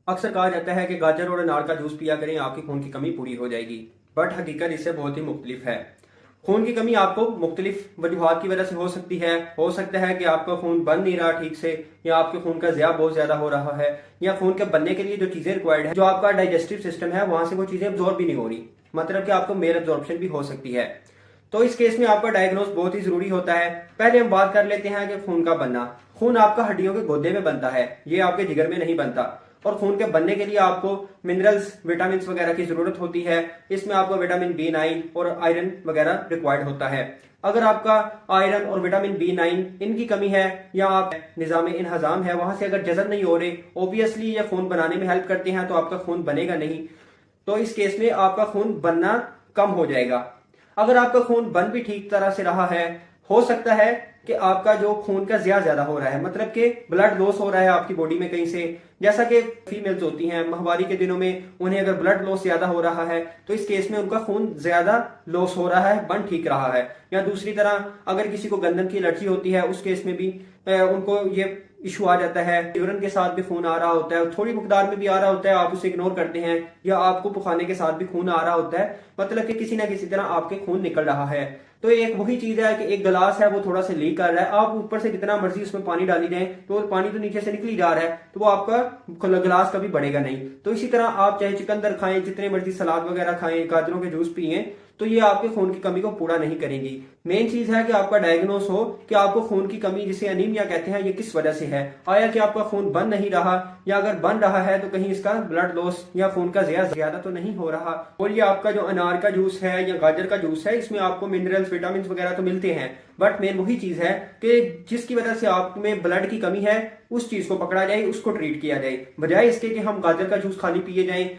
अक्सर कहा जाता है कि गाजर और अनार का जूस पिया करें, आपकी खून की कमी पूरी हो जाएगी। बट हकीकत इससे बहुत ही मुख्तलिफ है। खून की कमी आपको मुख्तलिफ वजूहात की वजह से हो सकती है। हो सकता है कि आपका खून बन नहीं रहा ठीक से, या आपके खून का ज़िया बहुत ज़्यादा हो रहा है, या खून के बनने के लिए जो चीज़ें रिक्वायर्ड है, जो आपका डाइजेस्टिव सिस्टम है, वहां से वो चीज़ें अब्जॉर्ब भी नहीं हो रही। मतलब कि आपको मेल अब्जॉर्प्शन भी हो सकती है। तो इस केस में आपका डायग्नोस बहुत ही जरूरी होता है। पहले हम बात कर लेते हैं कि खून का बनना। खून आपका हड्डियों के गोदे में बनता है, ये आपके जिगर में नहीं बनता। और खून के बनने के लिए आपको मिनरल्स, विटामिन वगैरह की जरूरत होती है। इसमें आपको विटामिन B9 और आयरन वगैरह रिक्वायर्ड होता है। अगर आपका आयरन और विटामिन B9 इनकी कमी है, या आप निजाम इनहजाम है, वहां से अगर जज़ब नहीं हो रहे, ऑब्वियसली ये खून बनाने में हेल्प करते हैं, तो आपका खून बनेगा नहीं। तो इस केस में आपका खून बनना कम हो जाएगा। अगर आपका खून बन भी ठीक तरह से रहा है, हो सकता है कि आपका जो खून का ज़िया ज्यादा हो रहा है, मतलब कि ब्लड लॉस हो रहा है आपकी बॉडी में कहीं से। जैसा कि फीमेल्स होती हैं, माहवारी के दिनों में उन्हें अगर ब्लड लॉस ज्यादा हो रहा है, तो इस केस में उनका खून ज्यादा लॉस हो रहा है, बन ठीक रहा है। या दूसरी तरह अगर किसी को गंदम की एलर्जी होती है, उस केस में भी उनको ये इशू आ जाता है। यूरिन के साथ भी खून आ रहा होता है, थोड़ी मकदार में भी आ रहा होता है, आप उसे इग्नोर करते हैं, या आपको पुखाने के साथ भी खून आ रहा होता है, मतलब कि किसी ना किसी तरह आपके खून निकल रहा है। तो एक वही चीज है कि एक गिलास है वो थोड़ा सा लीक कर रहा है, आप ऊपर से जितना मर्जी उसमें पानी डाली जाए, तो पानी तो नीचे से निकल ही जा रहा है, तो वो आपका गिलास कभी बढ़ेगा नहीं। तो इसी तरह आप चाहे चिकंदर खाएं, जितने मर्जी सलाद वगैरह खाएं, गाजरों के जूस पिए, तो ये आपके खून की कमी को पूरा नहीं करेंगी। मेन चीज है कि आपका डायग्नोस हो कि आपको खून की कमी, जिसे अनीमिया कहते हैं, ये किस वजह से है। आया कि आपका खून बन नहीं रहा, या अगर बन रहा है तो कहीं इसका ब्लड लॉस या खून का ज़िया ज्यादा तो नहीं हो रहा। और ये आपका जो अनार का जूस है या गाजर का जूस है, इसमें आपको मिनरल्स, विटामिन वगैरह तो मिलते हैं। बट मेन वही चीज है कि जिसकी वजह से आप में ब्लड की कमी है, उस चीज को पकड़ा जाए, उसको ट्रीट किया जाए, बजाय इसके कि हम गाजर का जूस खाली पिए जाएं